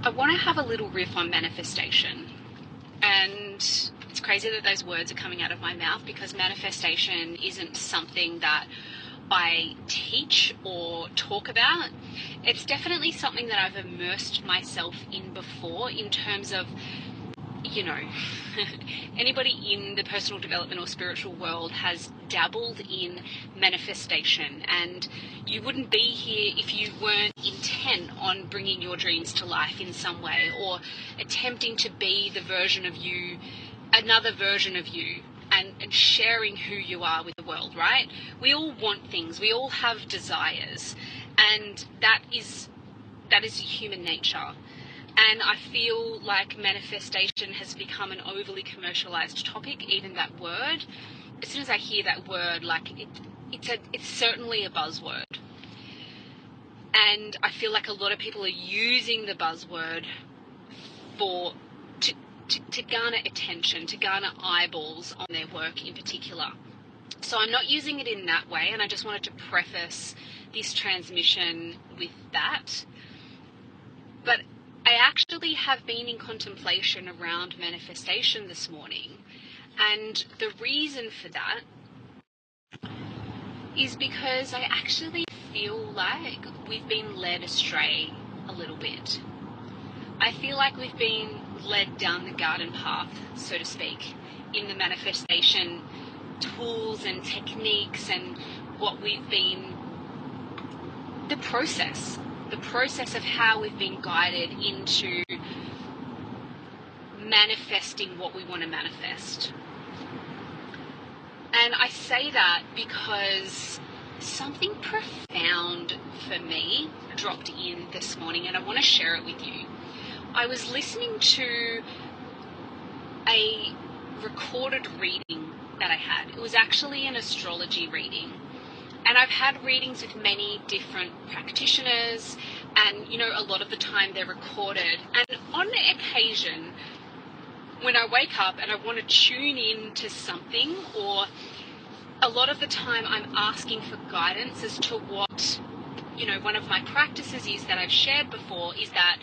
I want to have a little riff on manifestation. And it's crazy that those words are coming out of my mouth, because manifestation isn't something that I teach or talk about. It's definitely something that I've immersed myself in before, in terms of, you know, anybody in the personal development or spiritual world has dabbled in manifestation, and you wouldn't be here if you weren't intent on bringing your dreams to life in some way, or attempting to be the version of you, another version of you, and sharing who you are with the world, right? We all want things, we all have desires, and that is human nature. And I feel like manifestation has become an overly commercialized topic. Even that word, as soon as I hear that word, like it's certainly a buzzword. And I feel like a lot of people are using the buzzword to garner attention, to garner eyeballs on their work in particular. So I'm not using it in that way, and I just wanted to preface this transmission with that. But I actually have been in contemplation around manifestation this morning, and the reason for that is because I actually feel like we've been led astray a little bit. I feel like we've been led down the garden path, so to speak, in the manifestation tools and techniques, and what we've been, the process of how we've been guided into manifesting what we want to manifest. And I say that because something profound for me dropped in this morning, and I want to share it with you. I was listening to a recorded reading that I had. It was actually an astrology reading. And I've had readings with many different practitioners, and, you know, a lot of the time they're recorded. And on occasion, when I wake up and I want to tune in to something, or a lot of the time I'm asking for guidance as to what, you know, one of my practices is that I've shared before, is that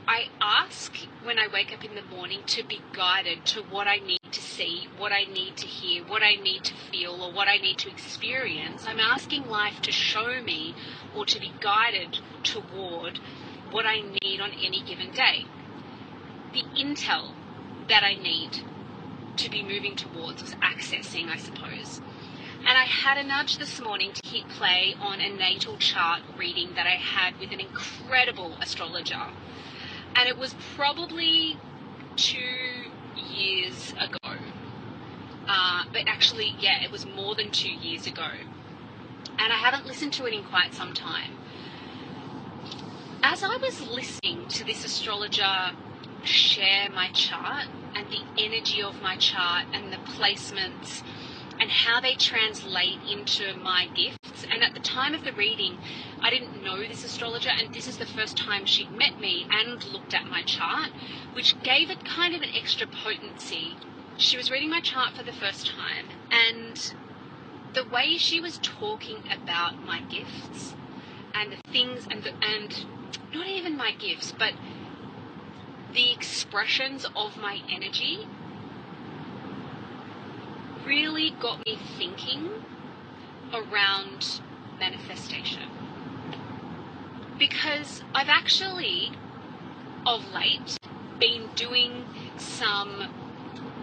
I ask when I wake up in the morning to be guided to what I need to see, what I need to hear, what I need to feel, or what I need to experience. I'm asking life to show me, or to be guided toward what I need on any given day. The intel that I need to be moving towards, was accessing, I suppose. And I had a nudge this morning to hit play on a natal chart reading that I had with an incredible astrologer. And it was probably 2 years ago. But actually, yeah, it was more than 2 years ago. And I haven't listened to it in quite some time. As I was listening to this astrologer share my chart, and the energy of my chart, and the placements, and how they translate into my gifts. And at the time of the reading, I didn't know this astrologer, and this is the first time she'd met me and looked at my chart, which gave it kind of an extra potency. She was reading my chart for the first time, and the way she was talking about my gifts and the things, and not even my gifts, but the expressions of my energy, really got me thinking around manifestation. Because I've actually, of late, been doing some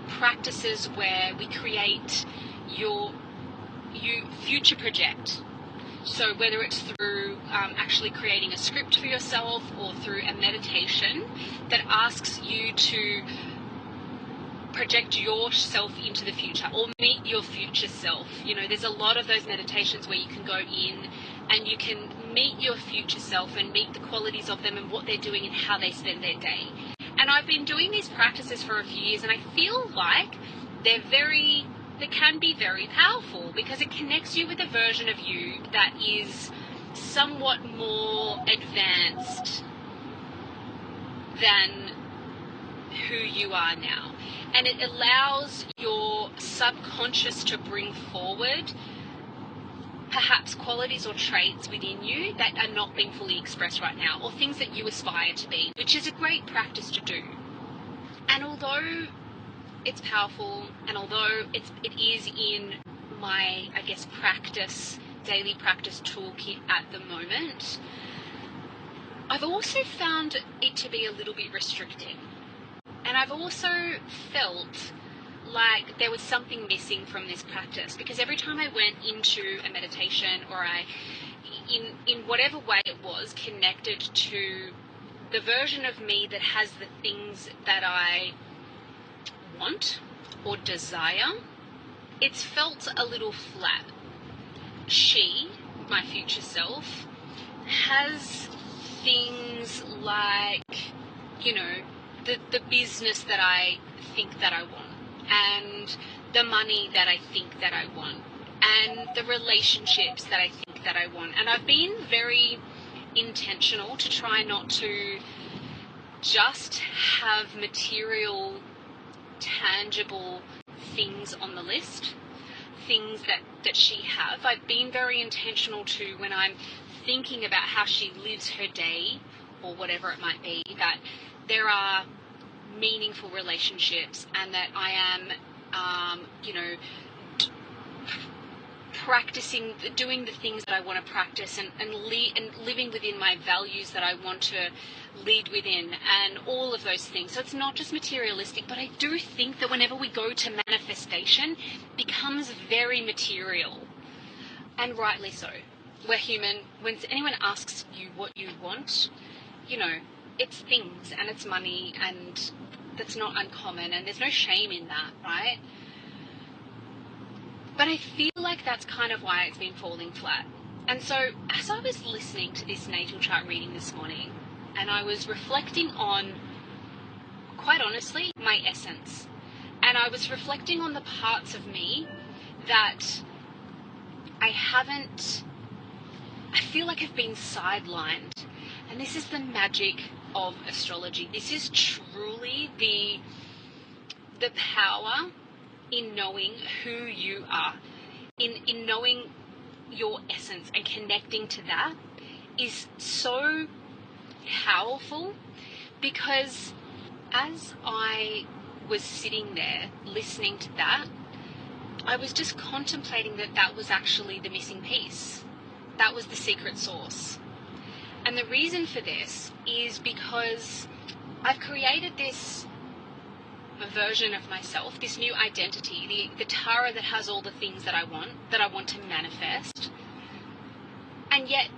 practices where we create you future project. So whether it's through actually creating a script for yourself, or through a meditation that asks you to project yourself into the future, or meet your future self. You know, there's a lot of those meditations where you can go in and you can meet your future self and meet the qualities of them and what they're doing and how they spend their day. And I've been doing these practices for a few years, and I feel like they can be very powerful, because it connects you with a version of you that is somewhat more advanced than who you are now. And it allows your subconscious to bring forward perhaps qualities or traits within you that are not being fully expressed right now, or things that you aspire to be, which is a great practice to do. And although it's powerful, and although it is in my, I guess, daily practice toolkit at the moment, I've also found it to be a little bit restricting. And I've also felt like there was something missing from this practice, because every time I went into a meditation, or I, in whatever way it was, connected to the version of me that has the things that I want or desire, it's felt a little flat. She, my future self, has things like, the business that I think that I want, and the money that I think that I want, and the relationships that I think that I want. And I've been very intentional to try not to just have material, tangible things on the list, things that she have. I've been very intentional to, when I'm thinking about how she lives her day, or whatever it might be, that there are meaningful relationships, and that I am, practicing, doing the things that I want to practice, and living within my values that I want to lead within, and all of those things. So it's not just materialistic, but I do think that whenever we go to manifestation, it becomes very material, and rightly so. We're human. When anyone asks you what you want, it's things, and it's money, and that's not uncommon, and there's no shame in that, right? But I feel like that's kind of why it's been falling flat. And so as I was listening to this natal chart reading this morning, and I was reflecting on, quite honestly, my essence, and I was reflecting on the parts of me that I feel like I've been sidelined. And this is the magic of astrology. This is truly the power in knowing who you are, in knowing your essence, and connecting to that is so powerful. Because as I was sitting there listening to that, I was just contemplating that was actually the missing piece. That was the secret sauce. And the reason for this is because I've created this version of myself, this new identity, the Tara that has all the things that I want to manifest. And yet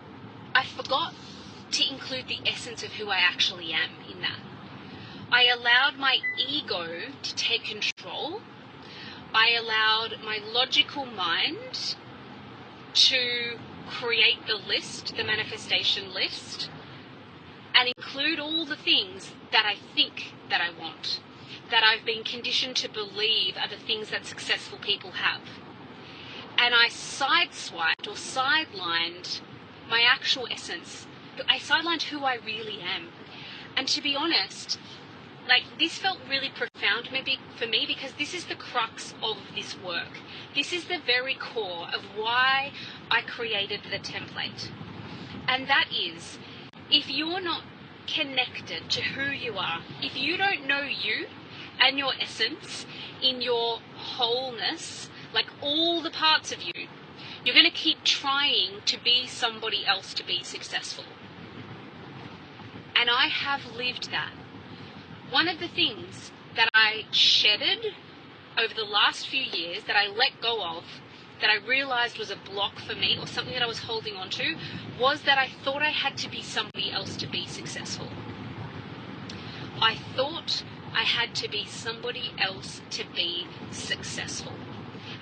I forgot to include the essence of who I actually am in that. I allowed my ego to take control. I allowed my logical mind to create the list, the manifestation list, and include all the things that I think that I want, that I've been conditioned to believe are the things that successful people have. And I sideswiped or sidelined my actual essence. I sidelined who I really am. And to be honest, this felt really profound maybe for me, because this is the crux of this work. This is the very core of why I created the template. And that is, if you're not connected to who you are, if you don't know you and your essence in your wholeness, like all the parts of you, you're going to keep trying to be somebody else to be successful. And I have lived that. One of the things that I shedded over the last few years, that I let go of, that I realized was a block for me, or something that I was holding on to, was that I thought I had to be somebody else to be successful. I thought I had to be somebody else to be successful.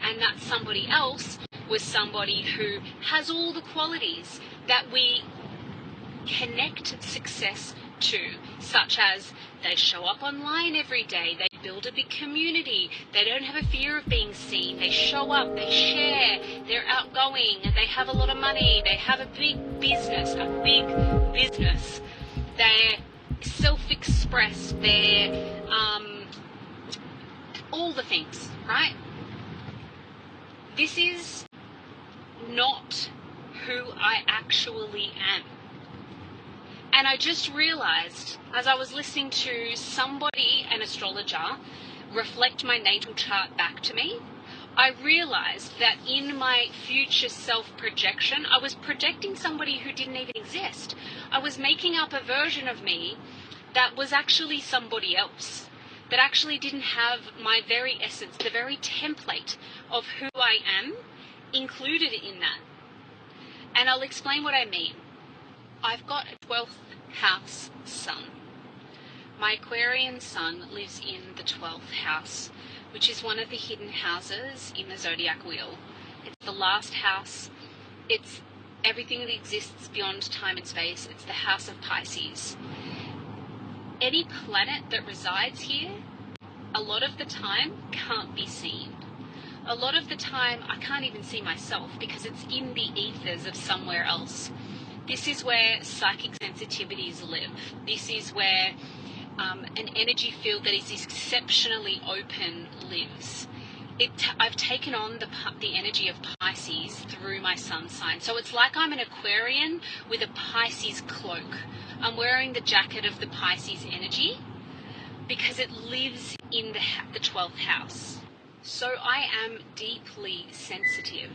And that somebody else was somebody who has all the qualities that we connect success to, such as they show up online every day, they build a big community, they don't have a fear of being seen, they show up, they share, they're outgoing, and they have a lot of money, they have a big business, they're self-expressed, they're all the things, right? This is not who I actually am. And I just realized as I was listening to somebody, an astrologer, reflect my natal chart back to me, I realized that in my future self-projection, I was projecting somebody who didn't even exist. I was making up a version of me that was actually somebody else, that actually didn't have my very essence, the very template of who I am included in that. And I'll explain what I mean. I've got a 12th house sun. My Aquarian sun lives in the 12th house, which is one of the hidden houses in the zodiac wheel. It's the last house. It's everything that exists beyond time and space. It's the house of Pisces. Any planet that resides here, a lot of the time, can't be seen. A lot of the time, I can't even see myself because it's in the ethers of somewhere else. This is where psychic sensitivities live. This is where an energy field that is exceptionally open lives. I've taken on the energy of Pisces through my sun sign. So it's like I'm an Aquarian with a Pisces cloak. I'm wearing the jacket of the Pisces energy because it lives in the 12th house. So I am deeply sensitive.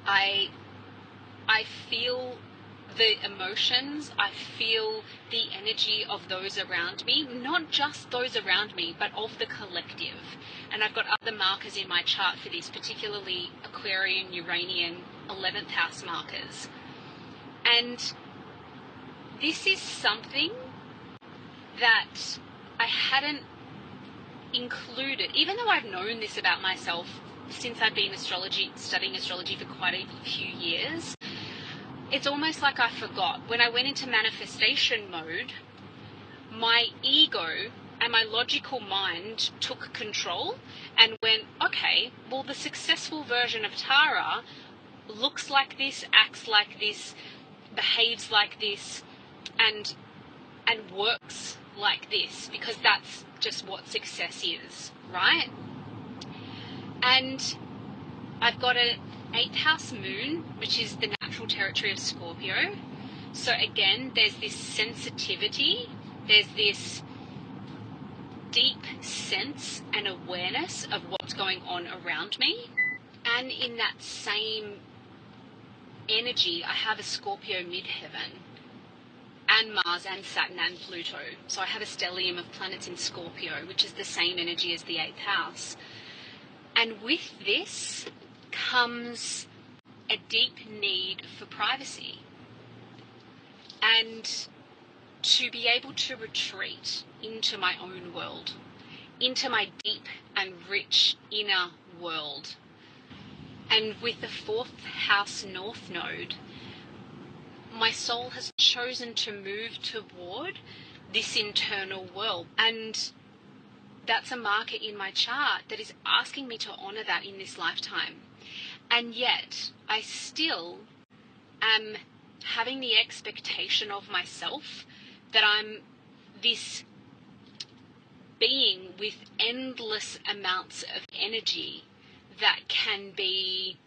I feel the emotions, I feel the energy of those around me, not just those around me, but of the collective. And I've got other markers in my chart for this, particularly Aquarian, Uranian, 11th house markers. And this is something that I hadn't included, even though I've known this about myself since I've been studying astrology for quite a few years. It's almost like I forgot. When I went into manifestation mode, my ego and my logical mind took control and went, okay, well, the successful version of Tara looks like this, acts like this, behaves like this, and works like this, because that's just what success is, right? And I've got an 8th house moon, which is the natural territory of Scorpio. So again, there's this sensitivity, there's this deep sense and awareness of what's going on around me. And in that same energy, I have a Scorpio midheaven, and Mars and Saturn and Pluto. So I have a stellium of planets in Scorpio, which is the same energy as the 8th house. And with this comes a deep need for privacy and to be able to retreat into my own world, into my deep and rich inner world. And with the 4th house north node, my soul has chosen to move toward this internal world. And that's a marker in my chart that is asking me to honor that in this lifetime. And yet, I still am having the expectation of myself that I'm this being with endless amounts of energy that can be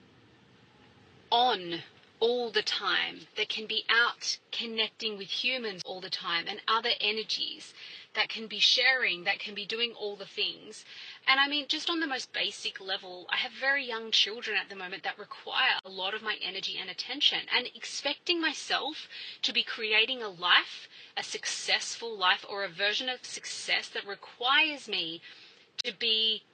on all the time, that can be out connecting with humans all the time, and other energies that can be sharing, that can be doing all the things. And I mean, just on the most basic level, I have very young children at the moment that require a lot of my energy and attention, and expecting myself to be creating a life, a successful life, or a version of success that requires me to be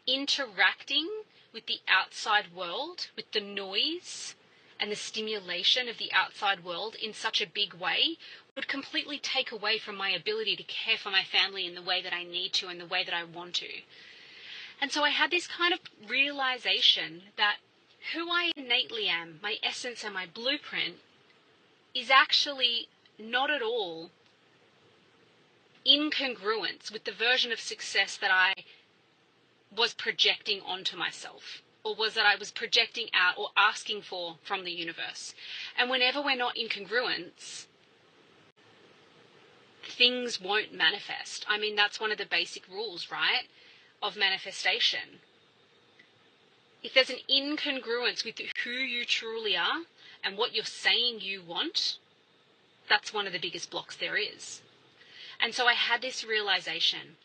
interacting with the outside world, with the noise and the stimulation of the outside world in such a big way, would completely take away from my ability to care for my family in the way that I need to and the way that I want to. And so I had this kind of realization that who I innately am, my essence and my blueprint, is actually not at all in congruence with the version of success that I was projecting onto myself, or was that I was projecting out or asking for from the universe. And whenever we're not in congruence, things won't manifest. I mean, that's one of the basic rules, right, of manifestation. if there's an incongruence with who you truly are and what you're saying you want, that's one of the biggest blocks there is. And so I had this realization.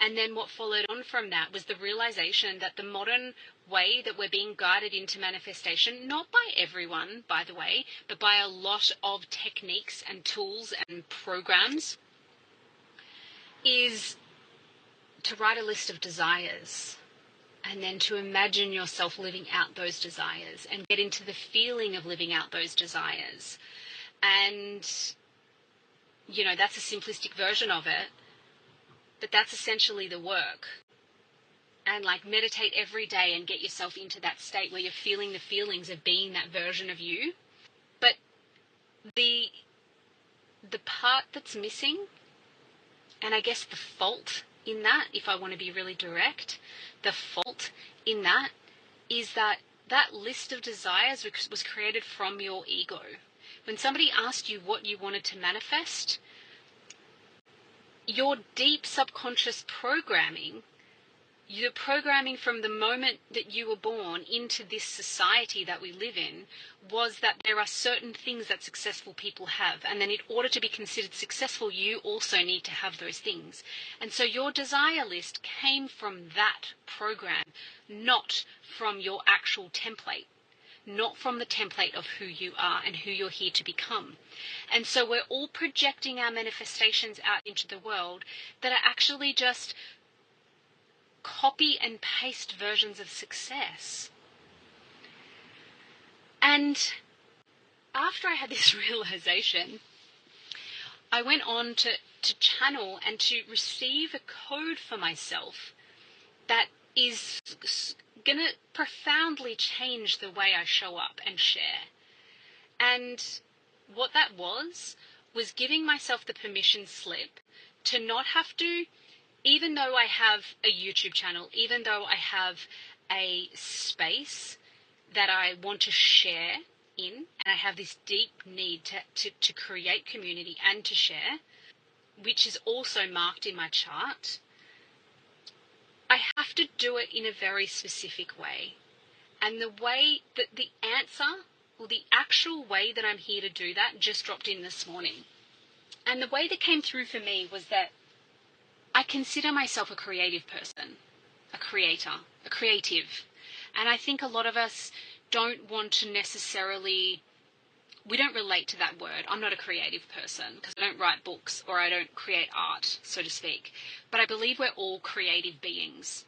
And then what followed on from that was the realization that the modern way that we're being guided into manifestation, not by everyone, by the way, but by a lot of techniques and tools and programs, is to write a list of desires and then to imagine yourself living out those desires and get into the feeling of living out those desires. And, you know, that's a simplistic version of it, but that's essentially the work. And like meditate every day and get yourself into that state where you're feeling the feelings of being that version of you. But the part that's missing, and I guess the fault in that, if I want to be really direct, the fault in that is that that list of desires was created from your ego. When somebody asked you what you wanted to manifest, your deep subconscious programming, the programming from the moment that you were born into this society that we live in, was that there are certain things that successful people have. And then in order to be considered successful, you also need to have those things. And so your desire list came from that program, not from your actual template, not from the template of who you are and who you're here to become. And so we're all projecting our manifestations out into the world that are actually just copy and paste versions of success. And after I had this realization, I went on to channel and to receive a code for myself that is going to profoundly change the way I show up and share. And what that was giving myself the permission slip to not have to, even though I have a YouTube channel, even though I have a space that I want to share in, and I have this deep need to create community and to share, which is also marked in my chart, I have to do it in a very specific way. And the way that the answer, or the actual way that I'm here to do that, just dropped in this morning. And the way that came through for me was that I consider myself a creative person, a creator, a creative. And I think a lot of us don't want to necessarily, we don't relate to that word. I'm not a creative person because I don't write books or I don't create art, so to speak. But I believe we're all creative beings.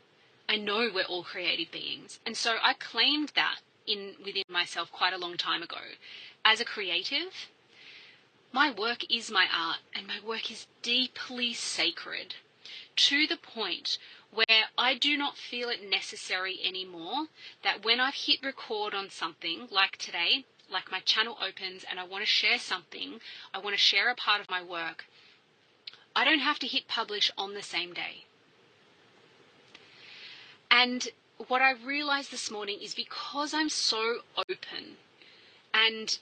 I know we're all creative beings. And so I claimed that within myself quite a long time ago. As a creative, my work is my art and my work is deeply sacred, to the point where I do not feel it necessary anymore that when I've hit record on something like today, like my channel opens and I want to share something, I want to share a part of my work, I don't have to hit publish on the same day. And what I realized this morning is because I'm so open, and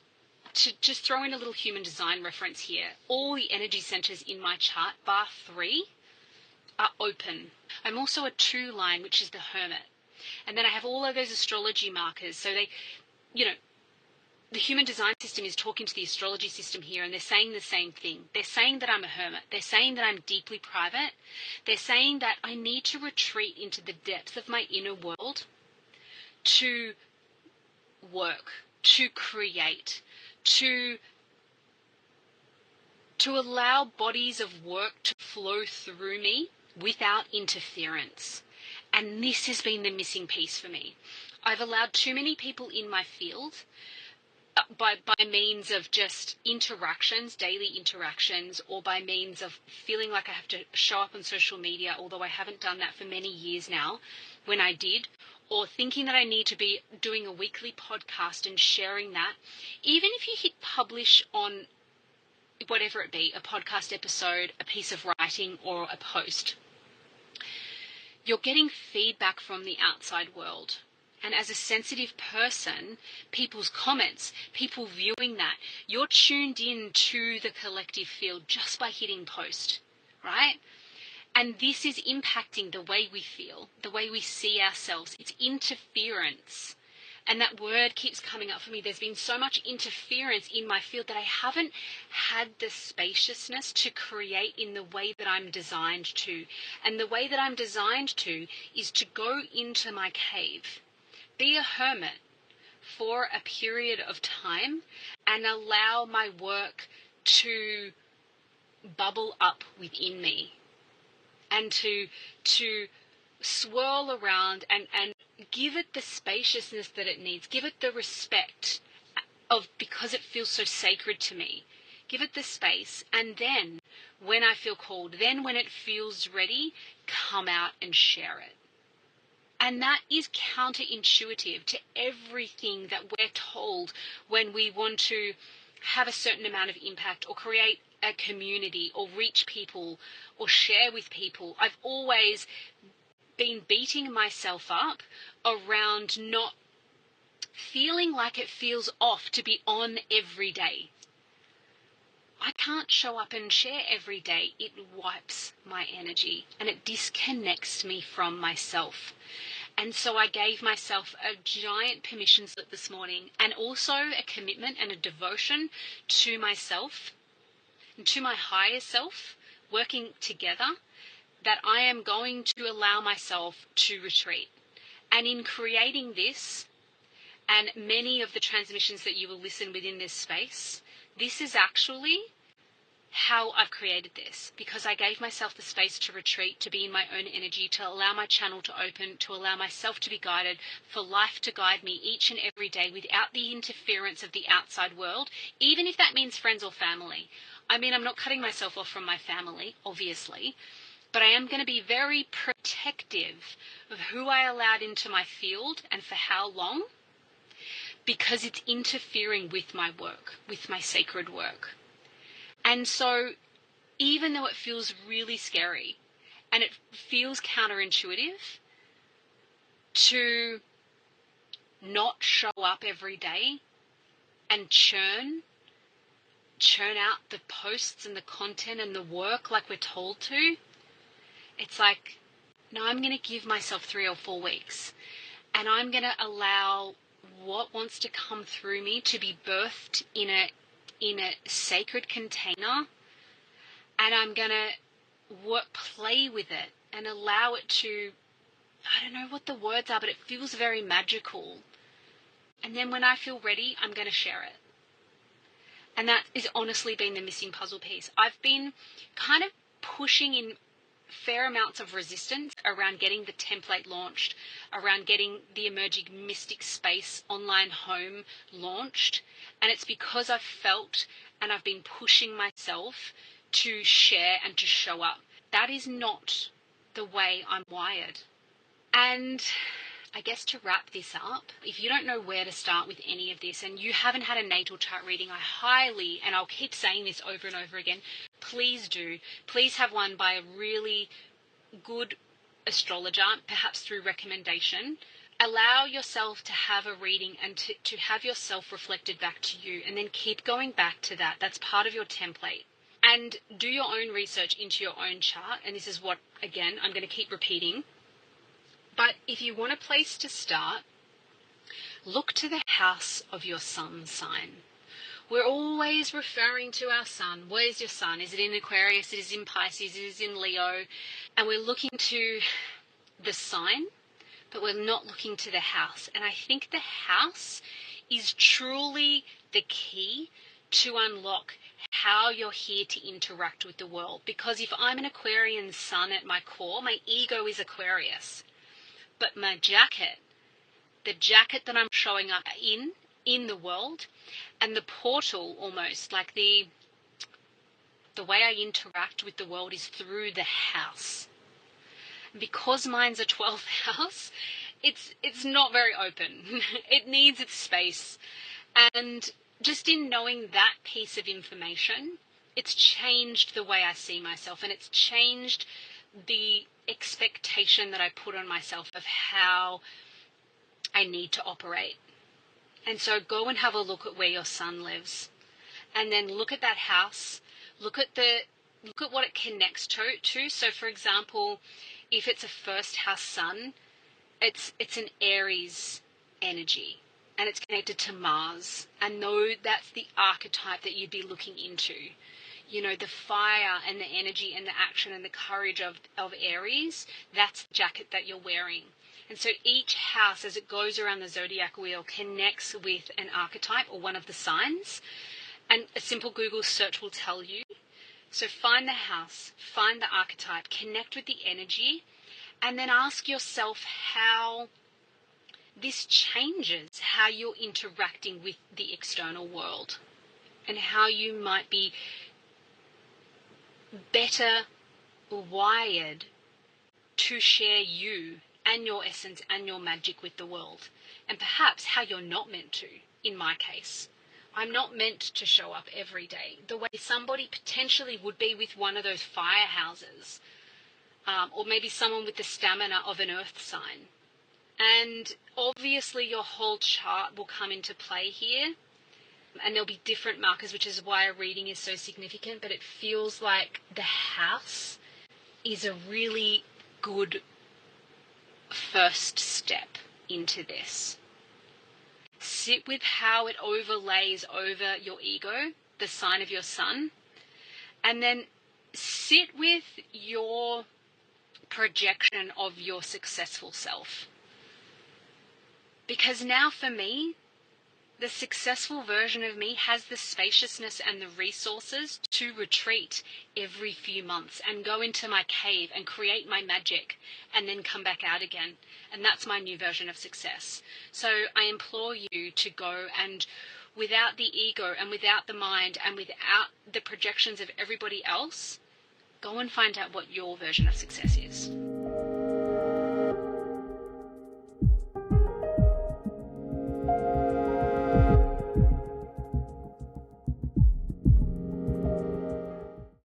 to just throw in a little human design reference here, all the energy centers in my chart, bar 3, are open. I'm also a 2 line, which is the hermit. And then I have all of those astrology markers. So they, you know, the human design system is talking to the astrology system here, and they're saying the same thing. They're saying that I'm a hermit. They're saying that I'm deeply private. They're saying that I need to retreat into the depths of my inner world to work, to create, to allow bodies of work to flow through me without interference. And this has been the missing piece for me. I've allowed too many people in my field by means of just interactions, daily interactions, or by means of feeling like I have to show up on social media, although I haven't done that for many years now, when I did, or thinking that I need to be doing a weekly podcast and sharing that. Even if you hit publish on whatever it be, a podcast episode, a piece of writing, or a post, you're getting feedback from the outside world. And as a sensitive person, people's comments, people viewing that, you're tuned in to the collective field just by hitting post, right? And this is impacting the way we feel, the way we see ourselves. It's interference. And that word keeps coming up for me. There's been so much interference in my field that I haven't had the spaciousness to create in the way that I'm designed to. And the way that I'm designed to is to go into my cave, be a hermit for a period of time, and allow my work to bubble up within me, and to swirl around and give it the spaciousness that it needs. Give it the respect because it feels so sacred to me. Give it the space, and then when I feel called, then when it feels ready, come out and share it. And that is counterintuitive to everything that we're told when we want to have a certain amount of impact or create a community or reach people or share with people. I've always been beating myself up around not feeling like it feels off to be on every day. I can't show up and share every day. It wipes my energy and it disconnects me from myself. And so I gave myself a giant permission slip this morning, and also a commitment and a devotion to myself and to my higher self, working together, that I am going to allow myself to retreat. And in creating this, and many of the transmissions that you will listen within this space, this is actually how I've created this, because I gave myself the space to retreat, to be in my own energy, to allow my channel to open, to allow myself to be guided, for life to guide me each and every day without the interference of the outside world, even if that means friends or family. I mean, I'm not cutting myself off from my family, obviously, but I am going to be very protective of who I allowed into my field and for how long, because it's interfering with my work, with my sacred work. And so even though it feels really scary and it feels counterintuitive to not show up every day and churn out the posts and the content and the work like we're told to, it's like, no, I'm going to give myself 3 or 4 weeks, and I'm going to allow what wants to come through me to be birthed in a sacred container, and I'm going to play with it and allow it to, I don't know what the words are, but it feels very magical. And then when I feel ready, I'm going to share it. And that has honestly been the missing puzzle piece. I've been kind of pushing in fair amounts of resistance around getting the template launched, around getting the Emerging Mystic Space online home launched. And it's because I've felt and I've been pushing myself to share and to show up. That is not the way I'm wired. And I guess to wrap this up, if you don't know where to start with any of this and you haven't had a natal chart reading, I highly, and I'll keep saying this over and over again, please do. Please have one by a really good astrologer, perhaps through recommendation. Allow yourself to have a reading and to have yourself reflected back to you, and then keep going back to that. That's part of your template. And do your own research into your own chart. And this is what, again, I'm going to keep repeating. But if you want a place to start, look to the house of your sun sign. We're always referring to our sun. Where's your sun? Is it in Aquarius? Is it in Pisces? Is it in Leo? And we're looking to the sign, but we're not looking to the house. And I think the house is truly the key to unlock how you're here to interact with the world. Because if I'm an Aquarian sun at my core, my ego is Aquarius. But my jacket, the jacket that I'm showing up in the world, and the portal almost, like the way I interact with the world is through the house. Because mine's a 12th house, it's not very open. It needs its space. And just in knowing that piece of information, it's changed the way I see myself, and it's changed the expectation that I put on myself of how I need to operate. And so go and have a look at where your sun lives, and then look at that house, look at the look at what it connects to. So for example, if it's a first house sun, it's an Aries energy, and it's connected to Mars. And that's the archetype that you'd be looking into. You know, the fire and the energy and the action and the courage of Aries, that's the jacket that you're wearing. And so each house, as it goes around the zodiac wheel, connects with an archetype or one of the signs. And a simple Google search will tell you. So find the house, find the archetype, connect with the energy, and then ask yourself how this changes how you're interacting with the external world, and how you might be better wired to share you and your essence and your magic with the world. And perhaps how you're not meant to. In my case, I'm not meant to show up every day the way somebody potentially would be with one of those firehouses, or maybe someone with the stamina of an earth sign. And obviously your whole chart will come into play here, and there'll be different markers, which is why a reading is so significant. But it feels like the house is a really good first step into this. Sit with how it overlays over your ego, the sign of your sun, and then sit with your projection of your successful self. Because now for me, the successful version of me has the spaciousness and the resources to retreat every few months and go into my cave and create my magic and then come back out again. And that's my new version of success. So I implore you to go, and without the ego and without the mind and without the projections of everybody else, go and find out what your version of success is.